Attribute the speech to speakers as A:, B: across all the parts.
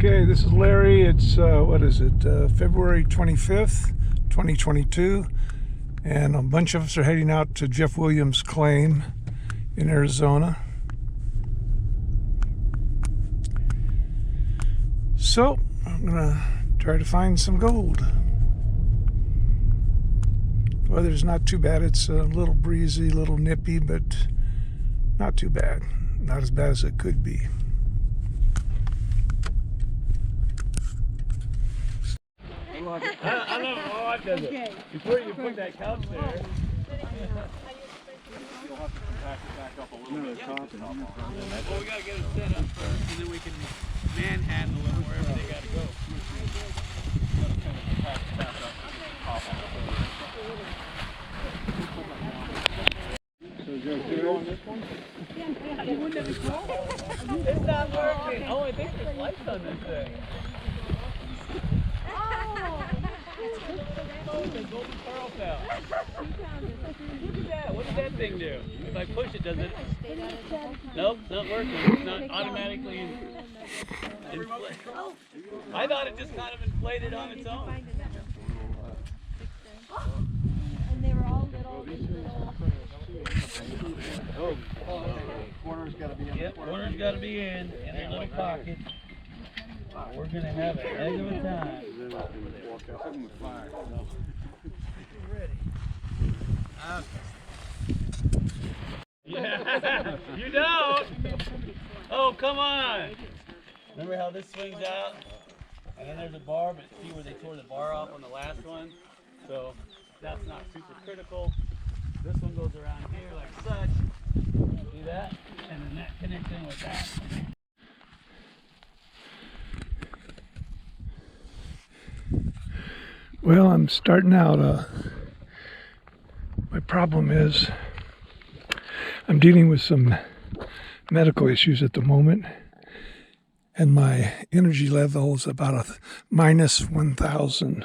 A: Okay, this is Larry. It's, what is it, February 25th, 2022. And a bunch of us are heading out to Jeff Williams' claim in Arizona. So, I'm gonna try to find some gold. The weather's not too bad. It's a little breezy, a little nippy, but not too bad. Not as bad as it could be.
B: I know my wife does it. Before you put that couch there, you'll have to back it back up a little bit. Well, we got to get it set up first, and then we can manhandle them wherever they got to go.
A: So is there clear on this one?
B: It's not working. Oh, I think there's lights on this thing. Oh, the golden pearl fell. Look at that. What did that thing do? If I push it, does it? Nope, not working. It's not automatically inflated. I thought it just kind of inflated on its own.
C: And they were all little.
B: Oh, corner's got to be in. Yep, corner's got to be in a little pocket. We're going to have a heck of a time. Yeah, you don't. Oh, come on. Remember how this swings out? And then there's a bar, but see where they tore the bar off on the last one? So that's not super critical. This one goes around here like such. See that? And then that connects in with that.
A: Well, I'm starting out. My problem is I'm dealing with some medical issues at the moment, and my energy level is about a minus 1,000.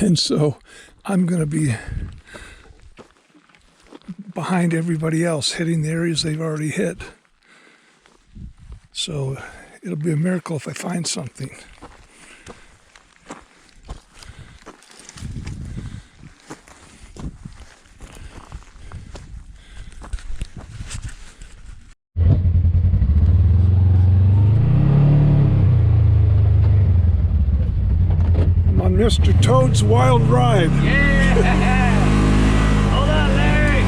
A: And so I'm going to be behind everybody else, hitting the areas they've already hit. So it'll be a miracle if I find something. Mr. Toad's Wild Ride.
B: Yeah! Hold on, Larry!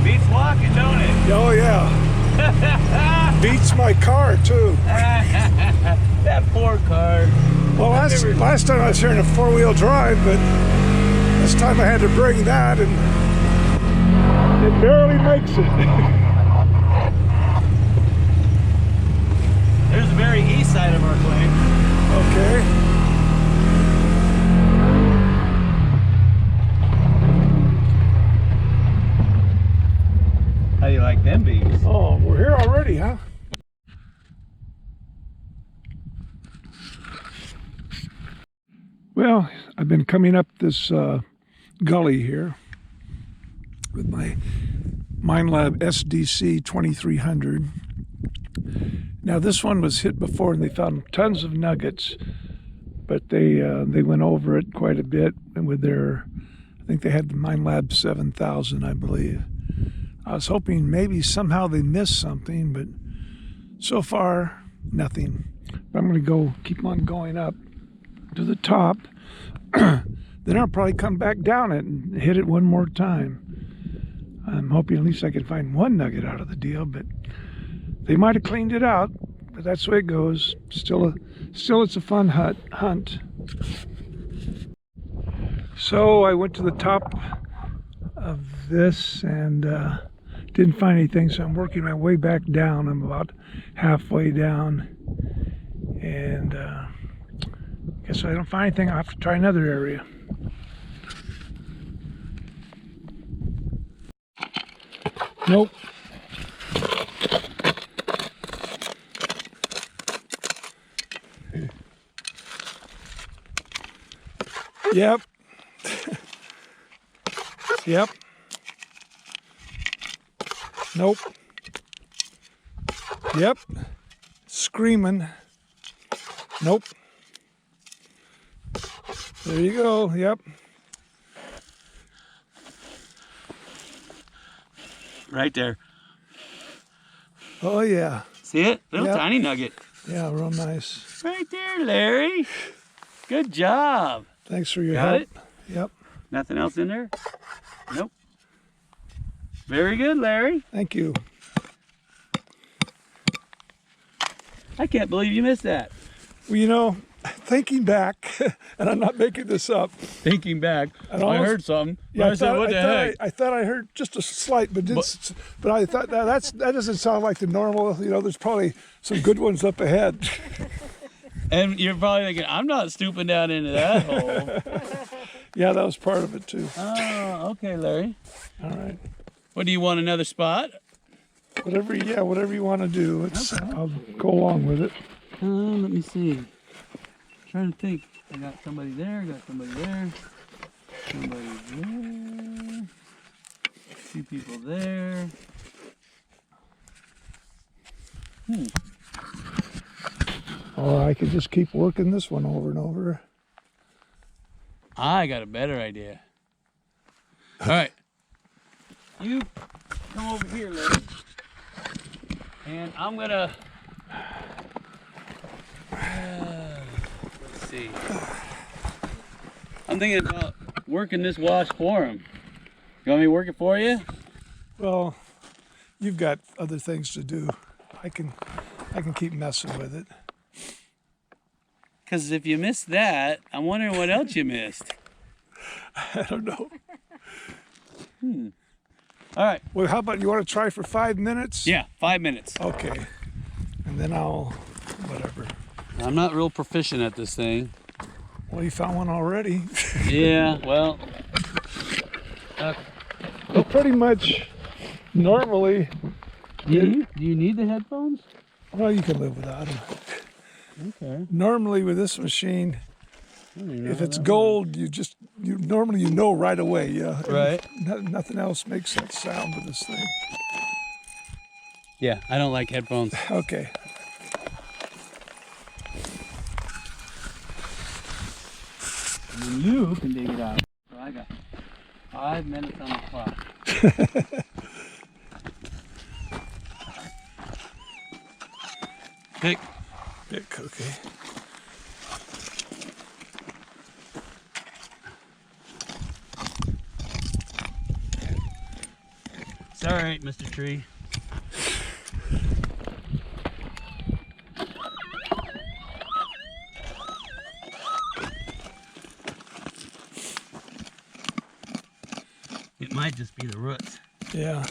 B: Beats walking, don't it?
A: Oh, yeah. Beats my car, too.
B: That poor car.
A: Well, last time I was here in a four-wheel drive, but this time I had to bring that, and it barely makes it.
B: There's the very east side of our claim.
A: Okay.
B: How do you like them bees?
A: Oh, we're here already, huh? Well, I've been coming up this gully here with my MineLab SDC 2300. Now this one was hit before and they found tons of nuggets, but they went over it quite a bit, and with their, I think they had the MineLab 7000, I believe. I was hoping maybe somehow they missed something, but so far nothing. But I'm going to keep on going up to the top. Then I'll probably come back down it and hit it one more time. I'm hoping at least I can find one nugget out of the deal, but they might have cleaned it out, but that's the way it goes. Still it's a fun hunt. So I went to the top of this and didn't find anything, so I'm working my way back down. I'm about halfway down, and guess if I don't find anything, I'll have to try another area. Nope. Yep. Yep. Nope. Yep. Screaming. Nope. There you go. Yep.
B: Right there.
A: Oh, yeah.
B: See it? Little
A: Yep.
B: tiny nugget.
A: Yeah, real nice.
B: Right there, Larry. Good job.
A: Thanks for your
B: Got
A: help.
B: it?
A: Yep.
B: Nothing else in there? Nope. Very good, Larry.
A: Thank you.
B: I can't believe you missed that.
A: Well, you know, thinking back, and I'm not making this up.
B: Thinking back, I
A: almost-
B: heard something.
A: Yeah,
B: I said, what the heck?
A: I thought I heard just a slight, but I thought that doesn't sound like the normal. You know, there's probably some good ones up ahead.
B: And you're probably thinking, I'm not stooping down into that hole.
A: Yeah, that was part of it too.
B: Oh, okay, Larry.
A: All right.
B: What, do you want another spot?
A: Whatever you want to do. I'll go along with it.
B: Let me see. Trying to think. I got somebody there, somebody there. Two people there.
A: Or I could just keep working this one over and over.
B: I got a better idea. All right. You come over here, Larry. And I'm gonna, let's see. I'm thinking about working this wash for him. You want me to work it for you?
A: Well, you've got other things to do. I can keep messing with it.
B: Because if you missed that, I'm wondering what else you missed.
A: I don't know.
B: All right.
A: Well, how about you want to try for 5 minutes?
B: Yeah, 5 minutes.
A: Okay. And then I'll, whatever.
B: I'm not real proficient at this thing.
A: Well, you found one already.
B: Yeah, well.
A: Well, pretty much, normally,
B: Do you need the headphones?
A: well, you can live without them.
B: Okay.
A: Normally with this machine, if it's gold, you normally know right away. Yeah.
B: Right.
A: Nothing else makes that sound with this thing.
B: Yeah, I don't like headphones.
A: Okay.
B: And then you can dig it out. So I got 5 minutes on the clock. Pick.
A: Okay.
B: It's all right, Mr. Tree. It might just be the roots.
A: Yeah.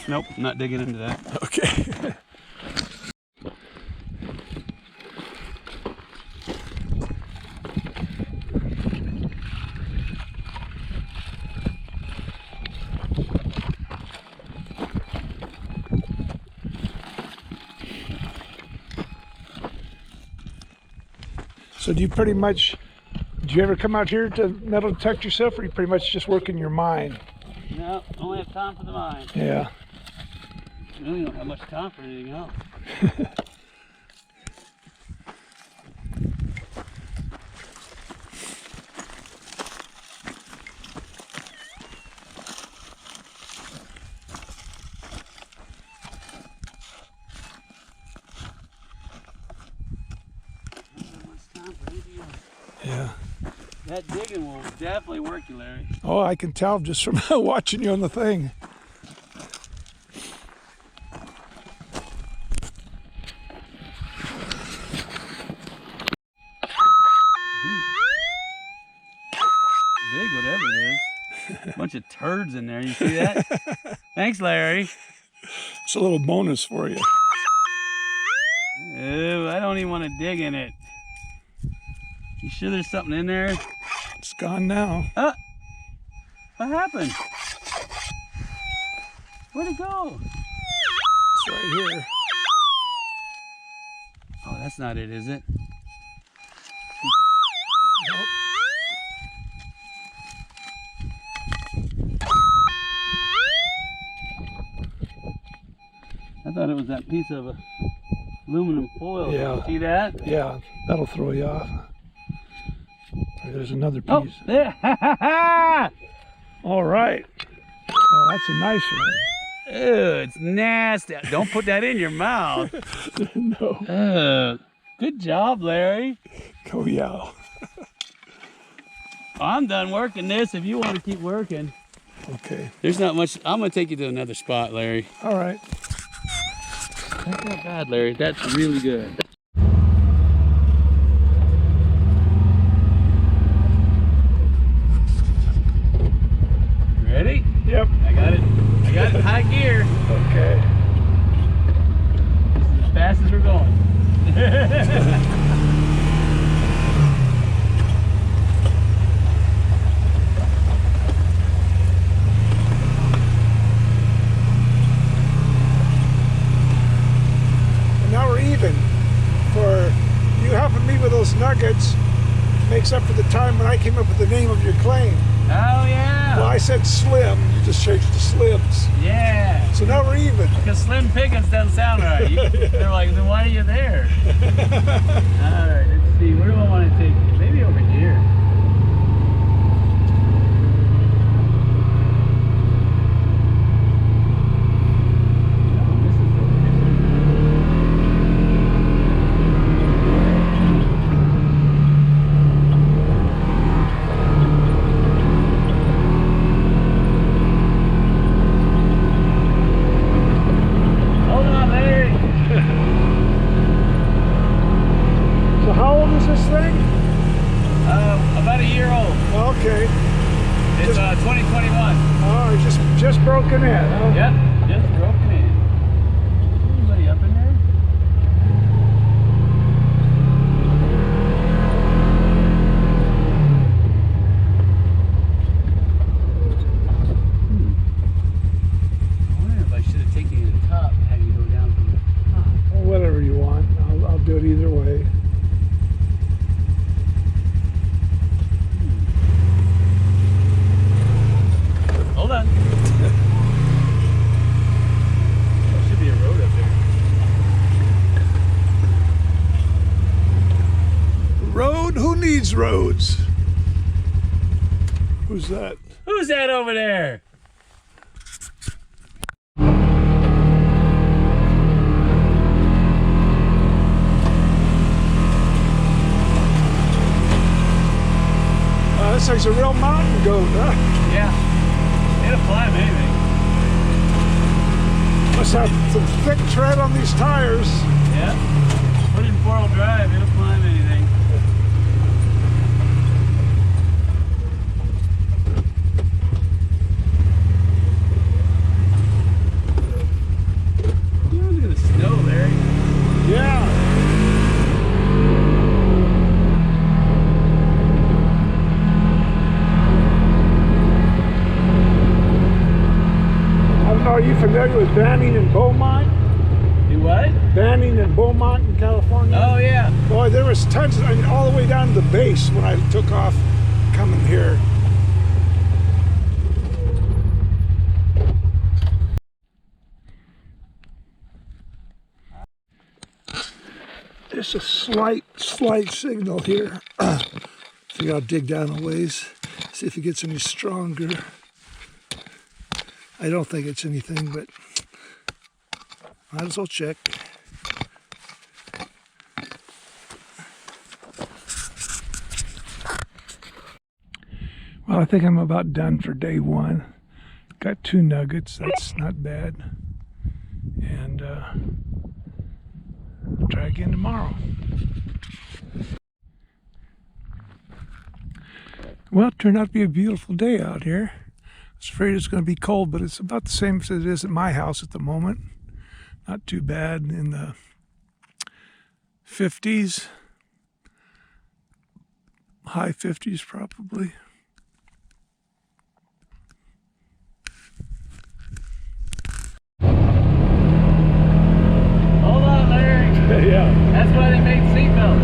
B: Nope, not digging into that.
A: Okay. So do you ever come out here to metal detect yourself, or you pretty much just work in your mind?
B: No, only have time for the mine.
A: Yeah.
B: We really don't have much time for anything else.
A: Yeah.
B: That digging will definitely work you, Larry.
A: Oh, I can tell just from watching you on the thing.
B: Big, whatever it is. Bunch of turds in there. You see that? Thanks, Larry.
A: It's a little bonus for you.
B: Ew, I don't even want to dig in it. You sure there's something in there?
A: It's gone now.
B: What happened? Where'd it go?
A: It's right here.
B: Oh, that's not it, is it?
A: Nope.
B: I thought it was that piece of aluminum foil.
A: Yeah.
B: See that?
A: Yeah, that'll throw you off. There's another piece.
B: Oh, there!
A: All right. Oh, that's a nice one.
B: Ew, it's nasty. Don't put that in your mouth.
A: No.
B: Good job, Larry.
A: Oh, yeah.
B: I'm done working this if you want to keep working.
A: Okay.
B: There's not much. I'm going to take you to another spot, Larry.
A: All right.
B: That's not bad, Larry. That's really good. Ready?
A: Yep.
B: I got it. I got it in high gear.
A: Okay.
B: This is as fast as we're going.
A: And now we're even. For you helping me with those nuggets makes up for the time when I came up with the name of your claim.
B: Oh, yeah.
A: Well, I said Slim. You just changed to Slims.
B: Yeah.
A: So now we're even.
B: Because Slim Pickens doesn't sound right. They're like, then why are you there? All right, let's see. Where do I want to take you? Maybe over here. No, this is over Hold on, Larry.
A: So how old is this thing?
B: About a year old.
A: Okay.
B: It's 2021.
A: Oh, just broken in. Huh?
B: Yep, just broken in. Anybody up in there? I wonder if I should have taken you to the top and had you go down from the top.
A: Well, whatever you want. I'll do it either way.
B: Hold on. There should be a road up there.
A: Road? Who needs roads? Who's that?
B: Who's that over there?
A: This thing's a real mountain goat, huh?
B: Yeah. It'll climb anything.
A: Must have some thick tread on these tires.
B: Yeah. Put it in 4-wheel drive, it'll climb anything. Yeah, look at the snow, Larry.
A: Yeah. I don't know, are you familiar with Banning and Beaumont?
B: Do what?
A: Banning and Beaumont in California?
B: Oh, yeah.
A: Boy, there was tons, I mean, all the way down to the base when I took off coming here. Just a slight signal here. Think I'll dig down a ways, see if it gets any stronger. I don't think it's anything, but might as well check. Well, I think I'm about done for day one. Got 2 nuggets, that's not bad. And we'll try again tomorrow. Well, it turned out to be a beautiful day out here. I was afraid it's going to be cold, but it's about the same as it is at my house at the moment. Not too bad, in the 50s. high 50s probably.
B: Hold on, Larry.
A: Yeah.
B: That's why they made seatbelts.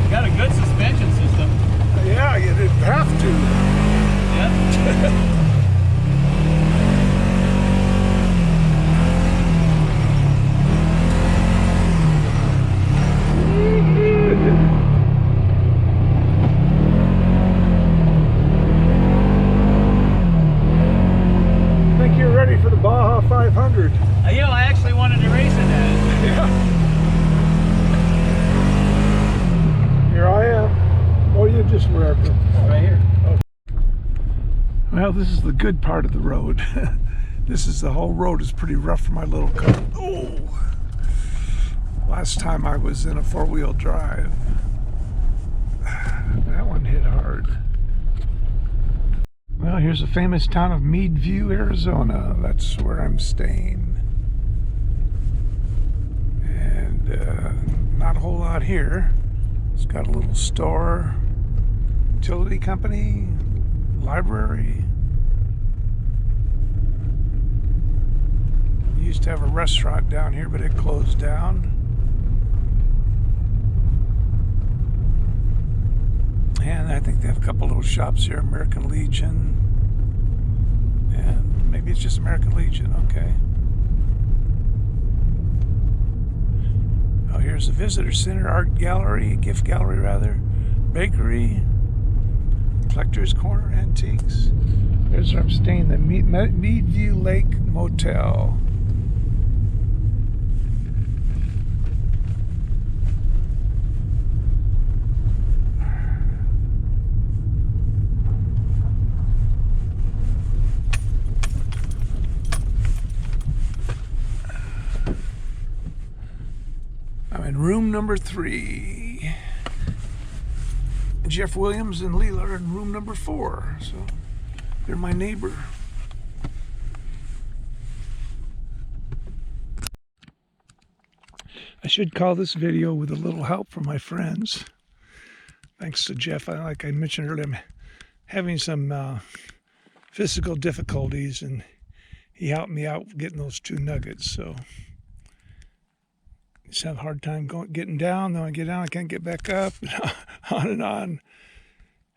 B: Got a good suspension system.
A: Yeah, you didn't have to.
B: Yep.
A: I think you're ready for the Baja 500.
B: You know, I actually wanted to race in that.
A: Yeah. Here I am. Oh, you just wherever.
B: Right here.
A: Well, this is the good part of the road. This is the whole road is pretty rough for my little car. Oh! Last time I was in a four-wheel drive, that one hit hard. Well, here's the famous town of Meadview, Arizona. That's where I'm staying. And not a whole lot here. It's got a little store, utility company, library. Used to have a restaurant down here, but it closed down. And I think they have a couple little shops here, American Legion. And maybe it's just American Legion, okay. Oh, here's the visitor center, art gallery, gift gallery rather, bakery, collector's corner, antiques. There's where I'm staying, the Meadview Lake Motel. I'm in room number 3. Jeff Williams and Leela are in room number 4, so they're my neighbor. I should call this video with a little help from my friends. Thanks to Jeff, like I mentioned earlier, I'm having some physical difficulties, and he helped me out getting those 2 nuggets, so just have a hard time getting down. Then I get down, I can't get back up, on and on.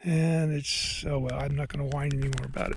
A: And it's, oh well, I'm not going to whine anymore about it.